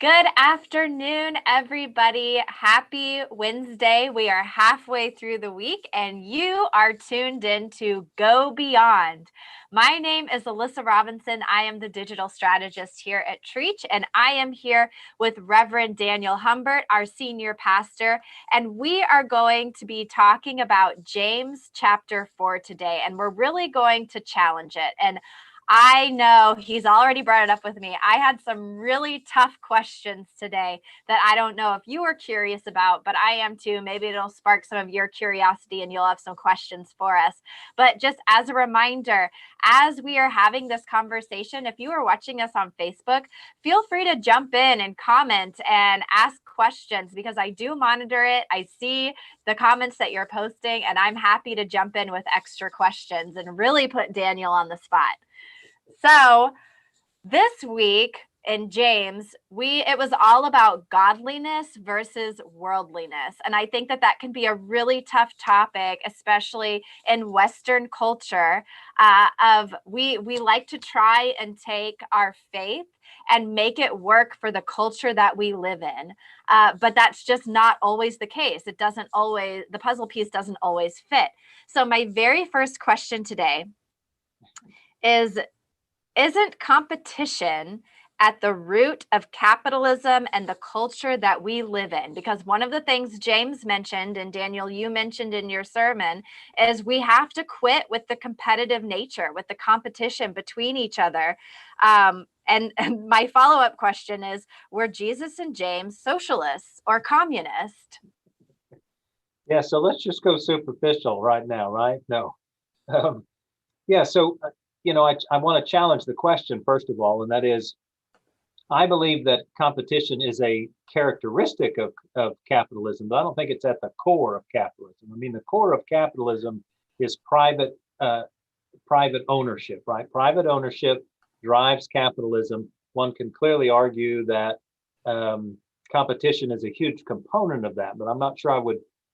Good afternoon, everybody. Happy Wednesday. We are halfway through the week, and you are tuned in to Go Beyond. My name is Alyssa Robinson. I am the digital strategist here at Treach, and I am here with Reverend Daniel Humbert, our senior pastor, and we are going to be talking about James chapter 4 today, and we're really going to challenge it. And I know he's already brought it up with me. I had some really tough questions today that I don't know if you were curious about, but I am too. Maybe it'll spark some of your curiosity and you'll have some questions for us. But just as a reminder, as we are having this conversation, if you are watching us on Facebook, feel free to jump in and comment and ask questions because I do monitor it. I see the comments that you're posting, and I'm happy to jump in with extra questions and really put Daniel on the spot. So this week in James, it was all about godliness versus worldliness. And I think that can be a really tough topic, especially in Western culture. We like to try and take our faith and make it work for the culture that we live in. But that's just not always the case. The puzzle piece doesn't always fit. So my very first question today is, isn't competition at the root of capitalism and the culture that we live in? Because one of the things James mentioned, and Daniel, you mentioned in your sermon, is we have to quit with the competitive nature, with the competition between each other. And my follow-up question is, were Jesus and James socialists or communist? Yeah, so let's just go superficial right now, right? No. Um, yeah, so, I want to challenge the question, first of all, and that is, I believe that competition is a characteristic of capitalism, but I don't think it's at the core of capitalism. I mean, the core of capitalism is private ownership, right? Private ownership drives capitalism. One can clearly argue that competition is a huge component of that, but I'm not sure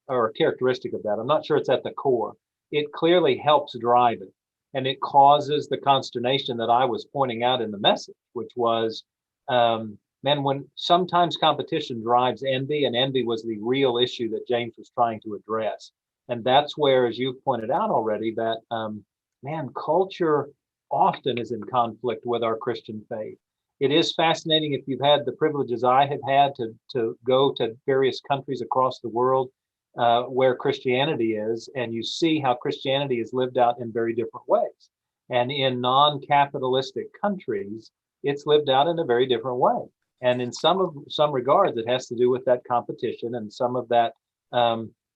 or a characteristic of that. I'm not sure it's at the core. It clearly helps drive it. And it causes the consternation that I was pointing out in the message, which was, when sometimes competition drives envy, and envy was the real issue that James was trying to address. And that's where, as you've pointed out already, that, culture often is in conflict with our Christian faith. It is fascinating if you've had the privileges I have had to go to various countries across the world where Christianity is, and you see how Christianity is lived out in very different ways. And in non-capitalistic countries, it's lived out in a very different way. And in some regards, it has to do with that competition and some of that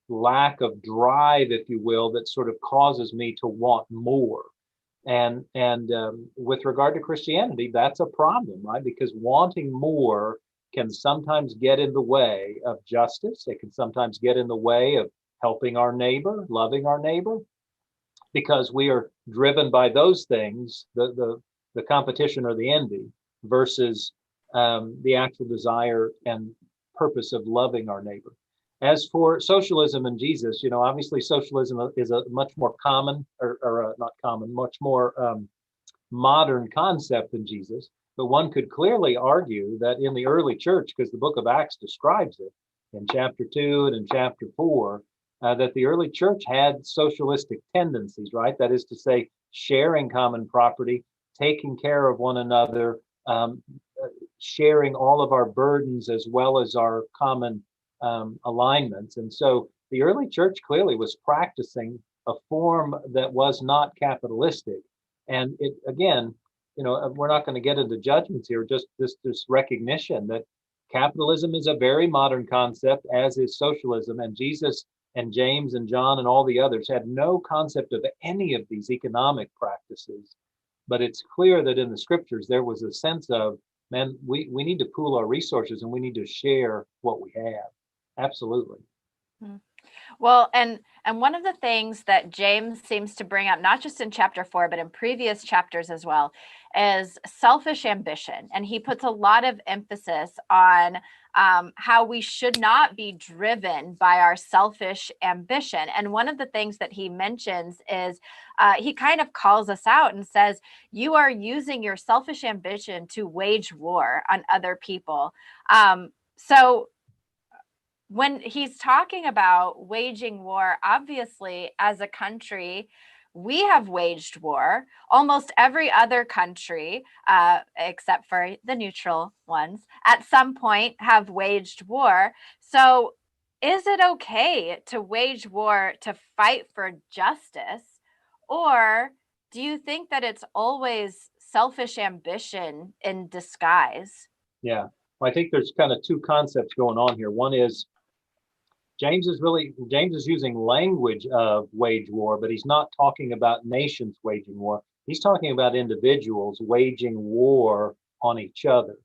lack of drive, if you will, that sort of causes me to want more. And with regard to Christianity, that's a problem, right? Because wanting more can sometimes get in the way of justice. It can sometimes get in the way of helping our neighbor, loving our neighbor, because we are driven by those things, the competition or the envy, versus the actual desire and purpose of loving our neighbor. As for socialism and Jesus, obviously socialism is a much more common, or not common, much more modern concept than Jesus. But one could clearly argue that in the early church, because the book of Acts describes it in chapter 2 and in chapter 4, that the early church had socialistic tendencies, right? That is to say, sharing common property, taking care of one another, sharing all of our burdens as well as our common alignments. And so the early church clearly was practicing a form that was not capitalistic. And it, again, we're not going to get into judgments here, just this recognition that capitalism is a very modern concept, as is socialism. And Jesus and James and John and all the others had no concept of any of these economic practices. But it's clear that in the scriptures, there was a sense of, man, we need to pool our resources and we need to share what we have. Absolutely. Well, and one of the things that James seems to bring up, not just in chapter 4, but in previous chapters as well, is selfish ambition. And he puts a lot of emphasis on how we should not be driven by our selfish ambition. And one of the things that he mentions is he kind of calls us out and says, you are using your selfish ambition to wage war on other people. So when he's talking about waging war, obviously, as a country, we have waged war. Almost every other country, except for the neutral ones, at some point have waged war. So, is it okay to wage war to fight for justice? Or do you think that it's always selfish ambition in disguise? Yeah. Well, I think there's kind of two concepts going on here. One is James is using language of wage war, but he's not talking about nations waging war. He's talking about individuals waging war on each other.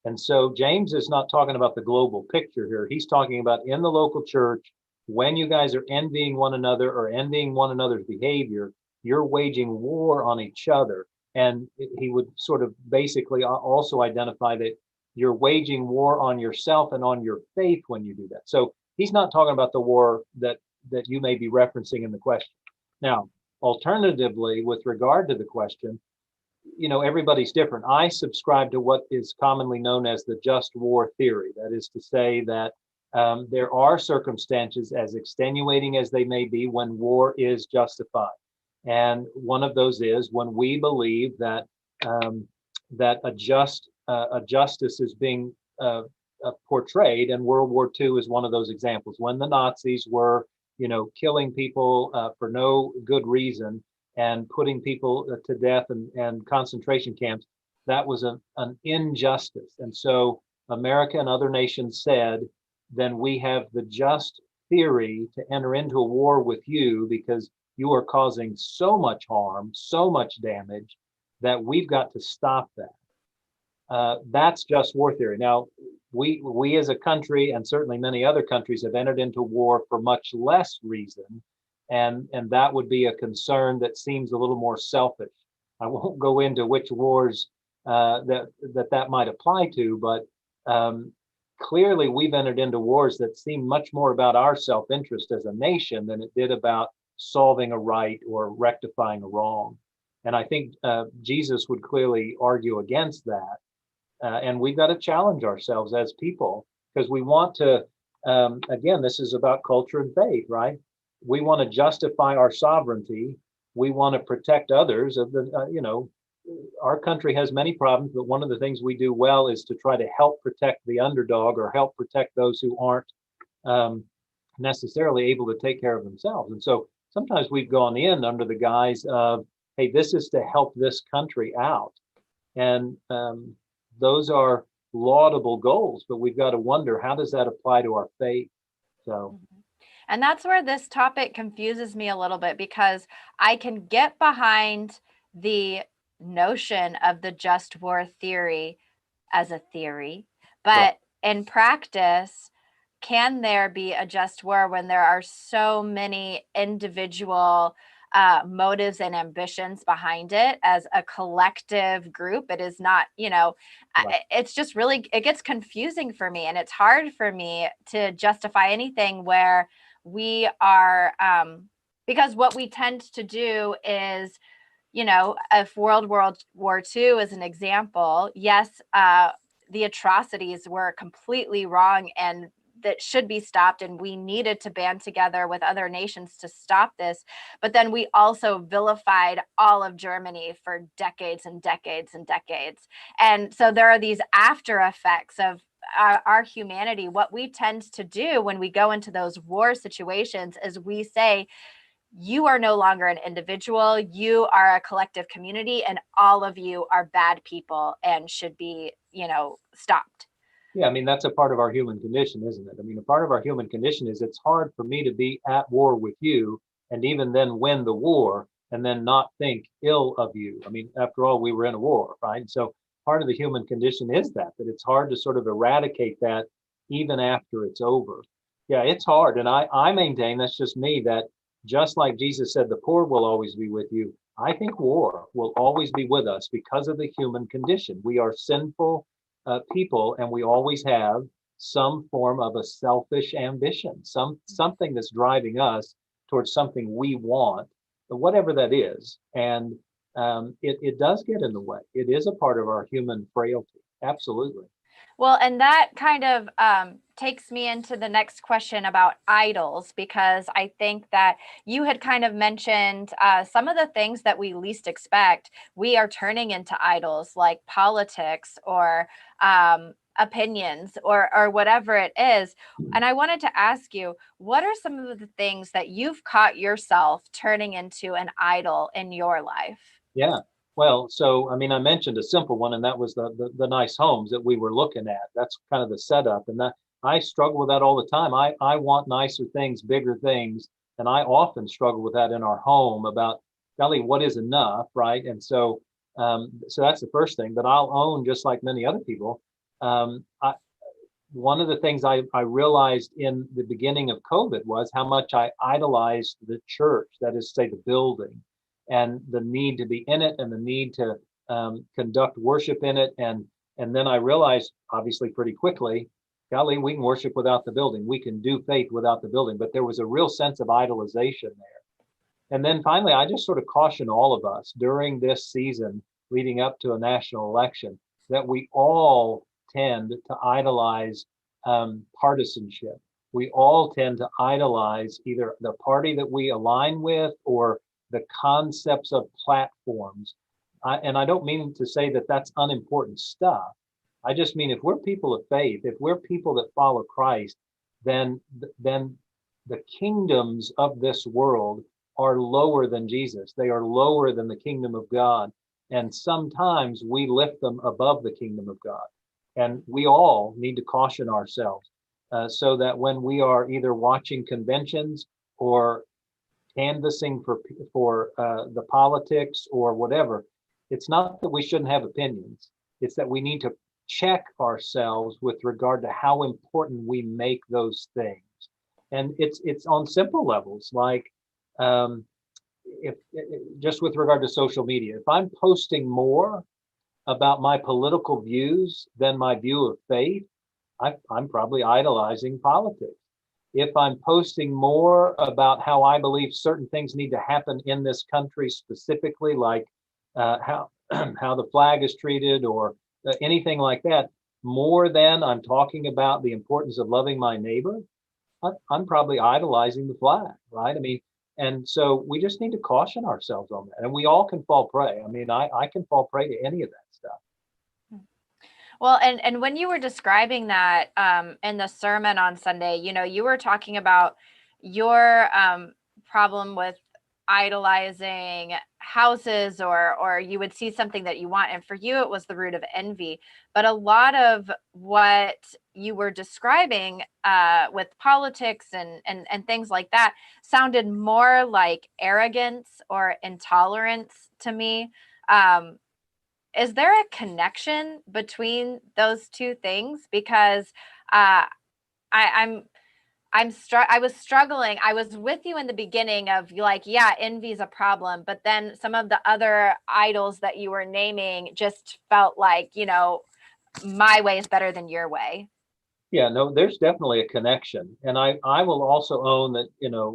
And so James is not talking about the global picture here. He's talking about in the local church, when you guys are envying one another or envying one another's behavior, you're waging war on each other. And he would sort of basically also identify that you're waging war on yourself and on your faith when you do that. So he's not talking about the war that you may be referencing in the question. Now, alternatively, with regard to the question, everybody's different. I subscribe to what is commonly known as the just war theory. That is to say that there are circumstances, as extenuating as they may be, when war is justified. And one of those is when we believe that that a justice is being portrayed, and World War II is one of those examples. When the Nazis were, killing people for no good reason and putting people to death and concentration camps, that was an injustice. And so America and other nations said, then we have the just theory to enter into a war with you because you are causing so much harm, so much damage, that we've got to stop that. That's just war theory. Now, we as a country, and certainly many other countries, have entered into war for much less reason, and that would be a concern that seems a little more selfish. I won't go into which wars that might apply to, but clearly we've entered into wars that seem much more about our self-interest as a nation than it did about solving a right or rectifying a wrong. And I think Jesus would clearly argue against that. And we've got to challenge ourselves as people because we want to, again, this is about culture and faith, right? We want to justify our sovereignty. We want to protect others. Our country has many problems, but one of the things we do well is to try to help protect the underdog or help protect those who aren't necessarily able to take care of themselves. And so sometimes we've gone in under the guise of, hey, this is to help this country out. And those are laudable goals, but we've got to wonder, how does that apply to our faith? So, and that's where this topic confuses me a little bit, because I can get behind the notion of the just war theory as a theory, but right. in practice, can there be a just war when there are so many individual motives and ambitions behind it as a collective group? It is not, Right. it's just really, it gets confusing for me, and it's hard for me to justify anything where we are, because what we tend to do is, if World War II is an example, yes, the atrocities were completely wrong and that should be stopped, and we needed to band together with other nations to stop this. But then we also vilified all of Germany for decades and decades and decades. And so there are these after effects of our humanity. What we tend to do when we go into those war situations is we say, you are no longer an individual, you are a collective community, and all of you are bad people and should be, stopped. Yeah, I mean, that's a part of our human condition, isn't it? I mean, a part of our human condition is it's hard for me to be at war with you and even then win the war and then not think ill of you. I mean, after all, we were in a war, right? So part of the human condition is that it's hard to sort of eradicate that even after it's over. Yeah, it's hard. And I maintain, that's just me, that just like Jesus said, the poor will always be with you. I think war will always be with us because of the human condition. We are sinful people, and we always have some form of a selfish ambition, something that's driving us towards something we want, whatever that is. And it does get in the way. It is a part of our human frailty. Absolutely. Well, and that kind of takes me into the next question about idols, because I think that you had kind of mentioned some of the things that we least expect, we are turning into idols, like politics or opinions or whatever it is. And I wanted to ask you, what are some of the things that you've caught yourself turning into an idol in your life? Yeah. Well, so I mean, I mentioned a simple one, and that was the nice homes that we were looking at. That's kind of the setup, and that I struggle with that all the time. I want nicer things, bigger things, and I often struggle with that in our home about, golly, what is enough, right? And so that's the first thing that I'll own, just like many other people. I, one of the things I realized in the beginning of COVID was how much I idolized the church, that is, say, the building, and the need to be in it, and the need to conduct worship in it. And then I realized, obviously, pretty quickly, golly, we can worship without the building. We can do faith without the building. But there was a real sense of idolization there. And then finally, I just sort of caution all of us during this season leading up to a national election that we all tend to idolize partisanship. We all tend to idolize either the party that we align with or the concepts of platforms. And I don't mean to say that that's unimportant stuff. I just mean if we're people of faith, if we're people that follow Christ, then the kingdoms of this world are lower than Jesus. They are lower than the kingdom of God. And sometimes we lift them above the kingdom of God. And we all need to caution ourselves so that when we are either watching conventions or canvassing for the politics or whatever, it's not that we shouldn't have opinions. It's that we need to check ourselves with regard to how important we make those things. And it's on simple levels, like if just with regard to social media, if I'm posting more about my political views than my view of faith, I'm probably idolizing politics. If I'm posting more about how I believe certain things need to happen in this country specifically, like how how the flag is treated or anything like that, more than I'm talking about the importance of loving my neighbor, I'm probably idolizing the flag, right? I mean, and so we just need to caution ourselves on that. And we all can fall prey. I mean, I can fall prey to any of that stuff. Well, and when you were describing that in the sermon on Sunday, you know, you were talking about your problem with idolizing houses, or you would see something that you want, and for you it was the root of envy. But a lot of what you were describing with politics and things like that sounded more like arrogance or intolerance to me. Is there a connection between those two things? Because I, I'm I was struggling. I was with you in the beginning of like, yeah, envy is a problem, but then some of the other idols that you were naming just felt like, you know, my way is better than your way. Yeah, no, there's definitely a connection. And I will also own that, in a,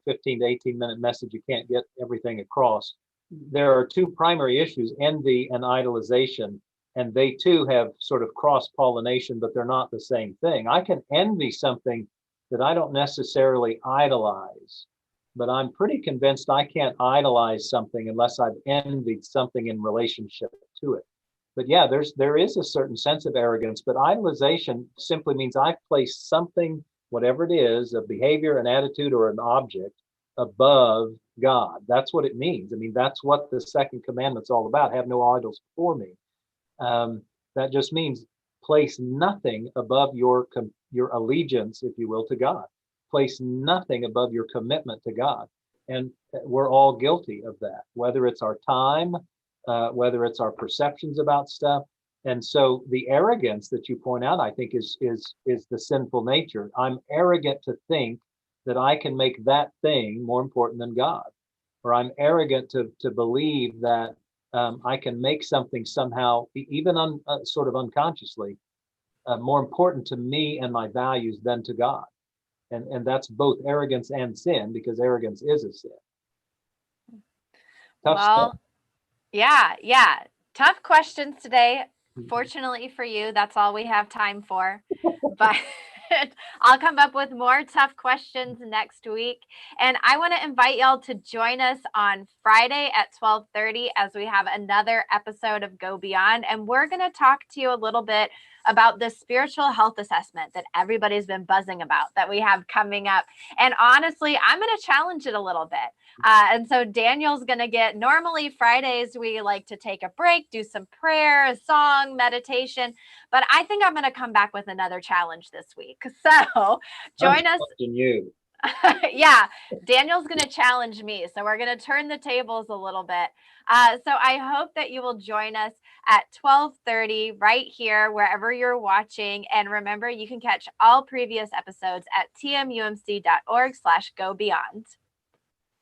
15 to 18-minute message, you can't get everything across. There are two primary issues, envy and idolization, and they too have sort of cross-pollination, but they're not the same thing. I can envy something that I don't necessarily idolize, but I'm pretty convinced I can't idolize something unless I've envied something in relationship to it. But yeah, there is a certain sense of arrogance, but idolization simply means I place something, whatever it is, a behavior, an attitude, or an object above God. That's what it means. I mean, that's what the second commandment's all about. Have no idols before me. That just means place nothing above your allegiance, if you will, to God. Place nothing above your commitment to God. And we're all guilty of that, whether it's our time, whether it's our perceptions about stuff. And so the arrogance that you point out, I think, is the sinful nature. I'm arrogant to think that I can make that thing more important than God, or I'm arrogant to believe that I can make something somehow, even sort of unconsciously, more important to me and my values than to God. And that's both arrogance and sin, because arrogance is a sin. Tough stuff. Well, yeah. Tough questions today. Fortunately for you, that's all we have time for. But I'll come up with more tough questions next week. And I want to invite y'all to join us on Friday at 12:30 as we have another episode of Go Beyond. And we're going to talk to you a little bit about the spiritual health assessment that everybody's been buzzing about that we have coming up. And honestly, I'm going to challenge it a little bit. And so Daniel's going to get, normally Fridays, we like to take a break, do some prayer, a song, meditation, but I think I'm going to come back with another challenge this week. So join us. You. Yeah, Daniel's going to challenge me. So we're going to turn the tables a little bit. So I hope that you will join us at 12:30 right here, wherever you're watching. And remember, you can catch all previous episodes at tmumc.org/go beyond.